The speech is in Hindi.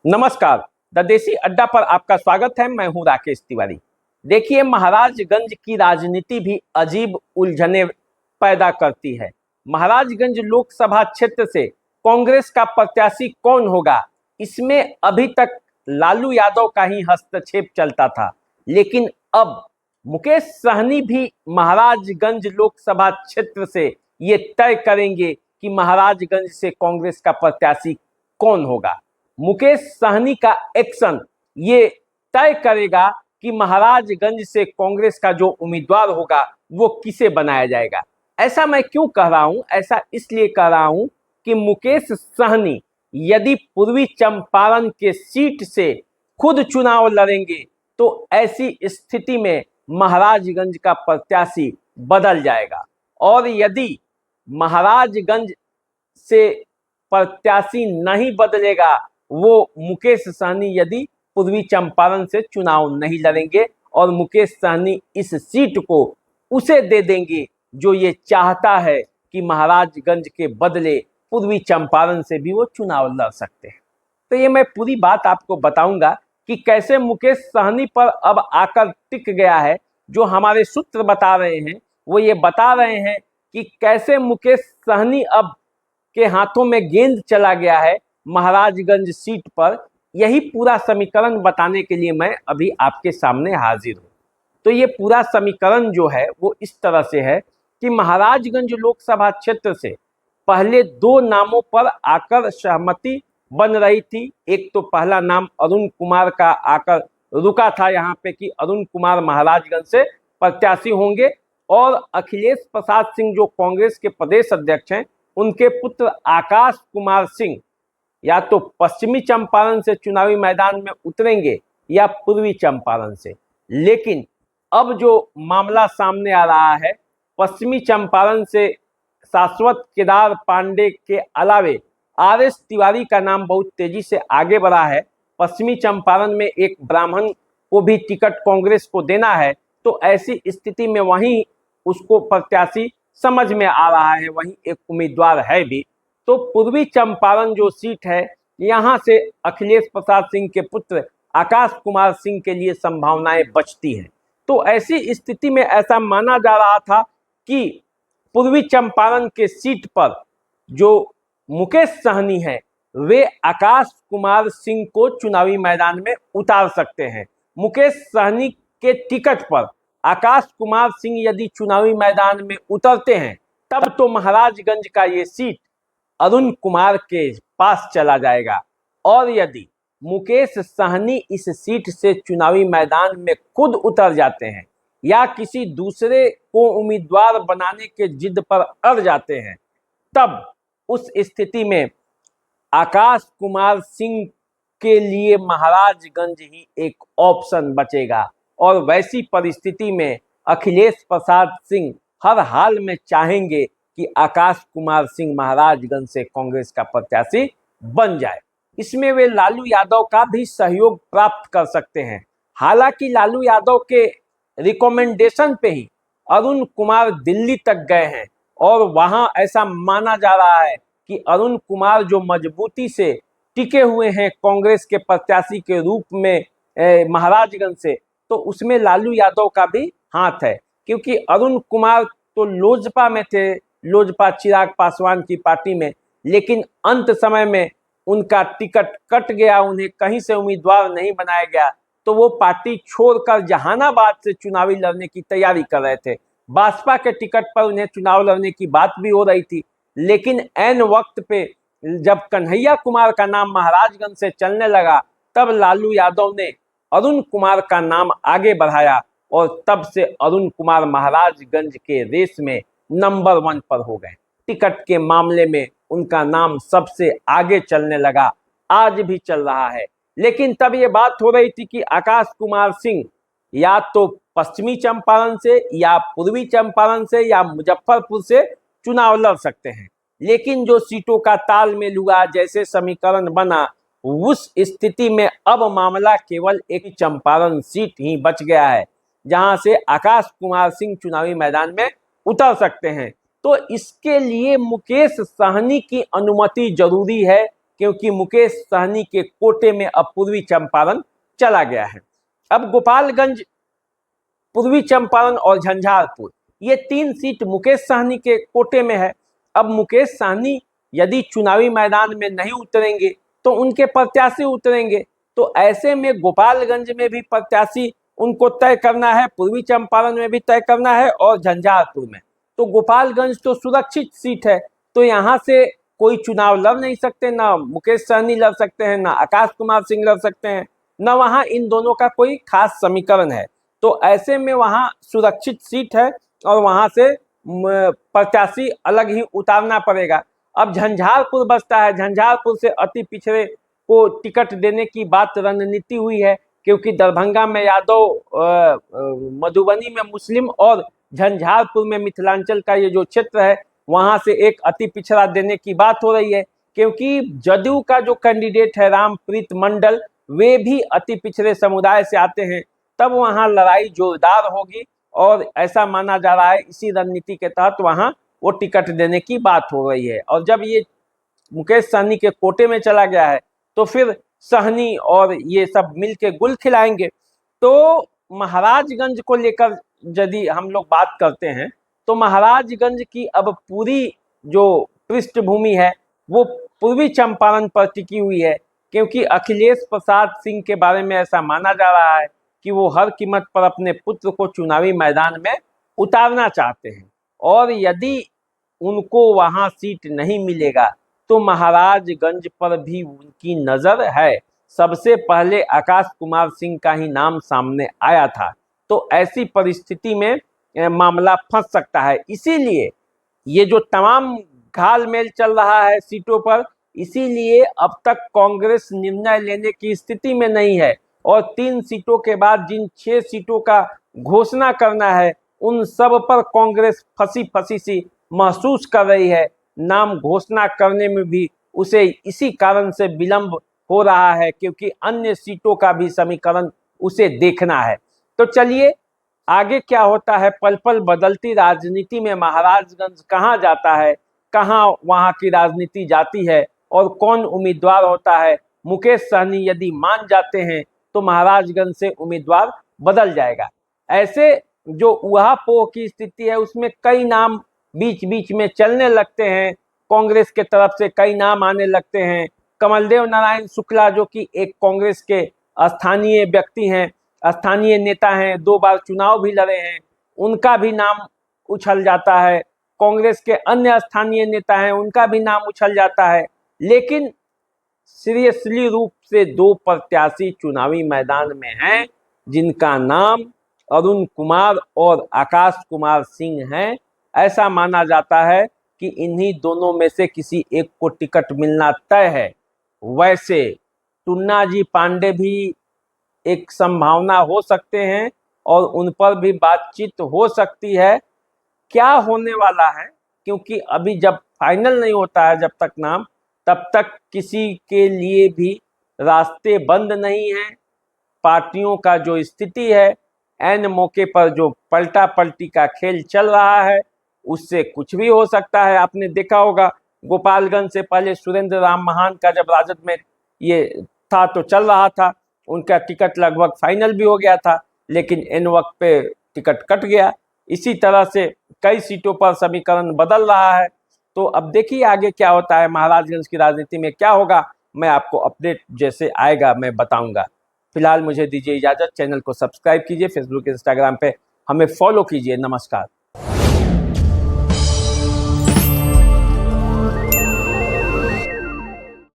नमस्कार। द देसी अड्डा पर आपका स्वागत है। मैं हूं राकेश तिवारी। देखिए, महाराजगंज की राजनीति भी अजीब उलझने पैदा करती है। महाराजगंज लोकसभा क्षेत्र से कांग्रेस का प्रत्याशी कौन होगा, इसमें अभी तक लालू यादव का ही हस्तक्षेप चलता था, लेकिन अब मुकेश सहनी भी महाराजगंज लोकसभा क्षेत्र से ये तय करेंगे कि महाराजगंज से कांग्रेस का प्रत्याशी कौन होगा। मुकेश सहनी का एक्शन ये तय करेगा कि महाराजगंज से कांग्रेस का जो उम्मीदवार होगा वो किसे बनाया जाएगा। ऐसा मैं क्यों कह रहा हूं? ऐसा इसलिए कह रहा हूं कि मुकेश सहनी यदि पूर्वी चंपारण के सीट से खुद चुनाव लड़ेंगे तो ऐसी स्थिति में महाराजगंज का प्रत्याशी बदल जाएगा, और यदि महाराजगंज से प्रत्याशी नहीं बदलेगा, वो मुकेश सहनी यदि पूर्वी चंपारण से चुनाव नहीं लड़ेंगे और मुकेश सहनी इस सीट को उसे दे देंगे जो ये चाहता है कि महाराजगंज के बदले पूर्वी चंपारण से भी वो चुनाव लड़ सकते हैं। तो ये मैं पूरी बात आपको बताऊंगा कि कैसे मुकेश सहनी पर अब आकर टिक गया है। जो हमारे सूत्र बता रहे हैं वो ये बता रहे हैं कि कैसे मुकेश सहनी अब के हाथों में गेंद चला गया है महाराजगंज सीट पर। यही पूरा समीकरण बताने के लिए मैं अभी आपके सामने हाजिर हूँ। तो ये पूरा समीकरण जो है वो इस तरह से है कि महाराजगंज लोकसभा क्षेत्र से पहले दो नामों पर आकर सहमति बन रही थी। एक तो पहला नाम अरुण कुमार का आकर रुका था यहाँ पे कि अरुण कुमार महाराजगंज से प्रत्याशी होंगे, और अखिलेश प्रसाद सिंह जो कांग्रेस के प्रदेश अध्यक्ष हैं, उनके पुत्र आकाश कुमार सिंह या तो पश्चिमी चंपारण से चुनावी मैदान में उतरेंगे या पूर्वी चंपारण से। लेकिन अब जो मामला सामने आ रहा है, पश्चिमी चंपारण से शाश्वत केदार पांडे के अलावे आरएस तिवारी का नाम बहुत तेजी से आगे बढ़ा है। पश्चिमी चंपारण में एक ब्राह्मण को भी टिकट कांग्रेस को देना है, तो ऐसी स्थिति में वहीं उसको प्रत्याशी समझ में आ रहा है, वहीं एक उम्मीदवार है भी। तो पूर्वी चंपारण जो सीट है, यहाँ से अखिलेश प्रसाद सिंह के पुत्र आकाश कुमार सिंह के लिए संभावनाएं बचती हैं। तो ऐसी स्थिति में ऐसा माना जा रहा था कि पूर्वी चंपारण के सीट पर जो मुकेश सहनी है वे आकाश कुमार सिंह को चुनावी मैदान में उतार सकते हैं। मुकेश सहनी के टिकट पर आकाश कुमार सिंह यदि चुनावी मैदान में उतरते हैं तब तो महाराजगंज का ये सीट अरुण कुमार के पास चला जाएगा, और यदि मुकेश सहनी इस सीट से चुनावी मैदान में खुद उतर जाते हैं या किसी दूसरे को उम्मीदवार बनाने के जिद पर अड़ जाते हैं, तब उस स्थिति में आकाश कुमार सिंह के लिए महाराजगंज ही एक ऑप्शन बचेगा। और वैसी परिस्थिति में अखिलेश प्रसाद सिंह हर हाल में चाहेंगे कि आकाश कुमार सिंह महाराजगंज से कांग्रेस का प्रत्याशी बन जाए। इसमें वे लालू यादव का भी सहयोग प्राप्त कर सकते हैं। हालांकि लालू यादव के रिकमेंडेशन पे ही अरुण कुमार दिल्ली तक गए हैं, और वहां ऐसा माना जा रहा है कि अरुण कुमार जो मजबूती से टिके हुए हैं कांग्रेस के प्रत्याशी के रूप में महाराजगंज से, तो उसमें लालू यादव का भी हाथ है। क्योंकि अरुण कुमार तो लोजपा में थे, लोजपा चिराग पासवान की पार्टी में, लेकिन अंत समय में उनका टिकट कट गया, उन्हें कहीं से उम्मीदवार नहीं बनाया गया, तो वो पार्टी छोड़कर जहानाबाद से चुनावी लड़ने की तैयारी कर रहे थे। भाजपा के टिकट पर उन्हें चुनाव लड़ने की बात भी हो रही थी, लेकिन ऐन वक्त पे जब कन्हैया कुमार का नाम महाराजगंज से चलने लगा, तब लालू यादव ने अरुण कुमार का नाम आगे बढ़ाया, और तब से अरुण कुमार महाराजगंज के रेस में नंबर 1 पर हो गए। टिकट के मामले में उनका नाम सबसे आगे चलने लगा, आज भी चल रहा है। लेकिन तब ये बात हो रही थी कि आकाश कुमार सिंह या तो पश्चिमी चंपारण से या पूर्वी चंपारण से या मुजफ्फरपुर से चुनाव लड़ सकते हैं। लेकिन जो सीटों का तालमेल हुआ, जैसे समीकरण बना, उस स्थिति में अब मामला केवल एक चंपारण सीट ही बच गया है जहां से आकाश कुमार सिंह चुनावी मैदान में उतर सकते हैं। तो इसके लिए मुकेश सहनी की अनुमति जरूरी है क्योंकि मुकेश सहनी के कोटे में अब पूर्वी चंपारण चला गया है। अब गोपालगंज, पूर्वी चंपारण और झंझारपुर, ये 3 सीट मुकेश सहनी के कोटे में है। अब मुकेश सहनी यदि चुनावी मैदान में नहीं उतरेंगे तो उनके प्रत्याशी उतरेंगे, तो ऐसे में गोपालगंज में भी प्रत्याशी उनको तय करना है, पूर्वी चंपारण में भी तय करना है और झंझारपुर में। तो गोपालगंज तो सुरक्षित सीट है, तो यहाँ से कोई चुनाव लड़ नहीं सकते, ना मुकेश सहनी लड़ सकते हैं, ना आकाश कुमार सिंह लड़ सकते हैं, न वहाँ इन दोनों का कोई खास समीकरण है। तो ऐसे में वहाँ सुरक्षित सीट है और वहाँ से प्रत्याशी अलग ही उतारना पड़ेगा। अब झंझारपुर बचता है। झंझारपुर से अति पिछड़े को टिकट देने की बात रणनीति हुई है, क्योंकि दरभंगा में यादव, मधुबनी में मुस्लिम और झंझारपुर में मिथिलांचल का ये जो क्षेत्र है वहां से एक अति पिछड़ा देने की बात हो रही है, क्योंकि जदयू का जो कैंडिडेट है रामप्रीत मंडल, वे भी अति पिछड़े समुदाय से आते हैं। तब वहां लड़ाई जोरदार होगी और ऐसा माना जा रहा है इसी रणनीति के तहत वहां वो टिकट देने की बात हो रही है। और जब ये मुकेश सहनी के कोटे में चला गया है तो फिर सहनी और ये सब मिलके गुल खिलाएंगे। तो महाराजगंज को लेकर यदि हम लोग बात करते हैं तो महाराजगंज की अब पूरी जो पृष्ठभूमि है वो पूर्वी चंपारण पर टिकी हुई है, क्योंकि अखिलेश प्रसाद सिंह के बारे में ऐसा माना जा रहा है कि वो हर कीमत पर अपने पुत्र को चुनावी मैदान में उतारना चाहते हैं, और यदि उनको वहां सीट नहीं मिलेगा तो महाराजगंज पर भी उनकी नजर है। सबसे पहले आकाश कुमार सिंह का ही नाम सामने आया था, तो ऐसी परिस्थिति में मामला फंस सकता है। इसीलिए ये जो तमाम घालमेल चल रहा है सीटों पर, इसीलिए अब तक कांग्रेस निर्णय लेने की स्थिति में नहीं है, और 3 सीटों के बाद जिन 6 सीटों का घोषणा करना है उन सब पर कांग्रेस फंसी फंसी सी महसूस कर रही है। नाम घोषणा करने में भी उसे इसी कारण से विलंब हो रहा है, क्योंकि अन्य सीटों का भी समीकरण उसे देखना है। तो चलिए आगे क्या होता है। पल पल बदलती राजनीति में महाराजगंज कहाँ जाता है, कहाँ वहाँ की राजनीति जाती है और कौन उम्मीदवार होता है। मुकेश सहनी यदि मान जाते हैं तो महाराजगंज से उम्मीदवार बदल जाएगा। ऐसे जो उहापोह की स्थिति है उसमें कई नाम बीच बीच में चलने लगते हैं, कांग्रेस के तरफ से कई नाम आने लगते हैं। कमलदेव नारायण शुक्ला जो कि एक कांग्रेस के स्थानीय व्यक्ति हैं, स्थानीय नेता हैं, 2 बार चुनाव भी लड़े हैं, उनका भी नाम उछल जाता है। कांग्रेस के अन्य स्थानीय नेता हैं, उनका भी नाम उछल जाता है। लेकिन सीरियसली रूप से 2 प्रत्याशी चुनावी मैदान में हैं, जिनका नाम अरुण कुमार और आकाश कुमार सिंह हैं। ऐसा माना जाता है कि इन्हीं दोनों में से किसी एक को टिकट मिलना तय है। वैसे टुन्नाजी पांडे भी एक संभावना हो सकते हैं और उन पर भी बातचीत हो सकती है। क्या होने वाला है, क्योंकि अभी जब फाइनल नहीं होता है जब तक नाम, तब तक किसी के लिए भी रास्ते बंद नहीं हैं। पार्टियों का जो स्थिति है, ऐन मौके पर जो पलटा पलटी का खेल चल रहा है, उससे कुछ भी हो सकता है। आपने देखा होगा गोपालगंज से पहले सुरेंद्र राम महान का जब राजद में ये था तो चल रहा था, उनका टिकट लगभग फाइनल भी हो गया था, लेकिन इन वक्त पे टिकट कट गया। इसी तरह से कई सीटों पर समीकरण बदल रहा है। तो अब देखिए आगे क्या होता है, महाराजगंज की राजनीति में क्या होगा। मैं आपको अपडेट जैसे आएगा मैं बताऊंगा। फिलहाल मुझे दीजिए इजाजत। चैनल को सब्सक्राइब कीजिए, फेसबुक इंस्टाग्राम पे हमें फॉलो कीजिए। नमस्कार।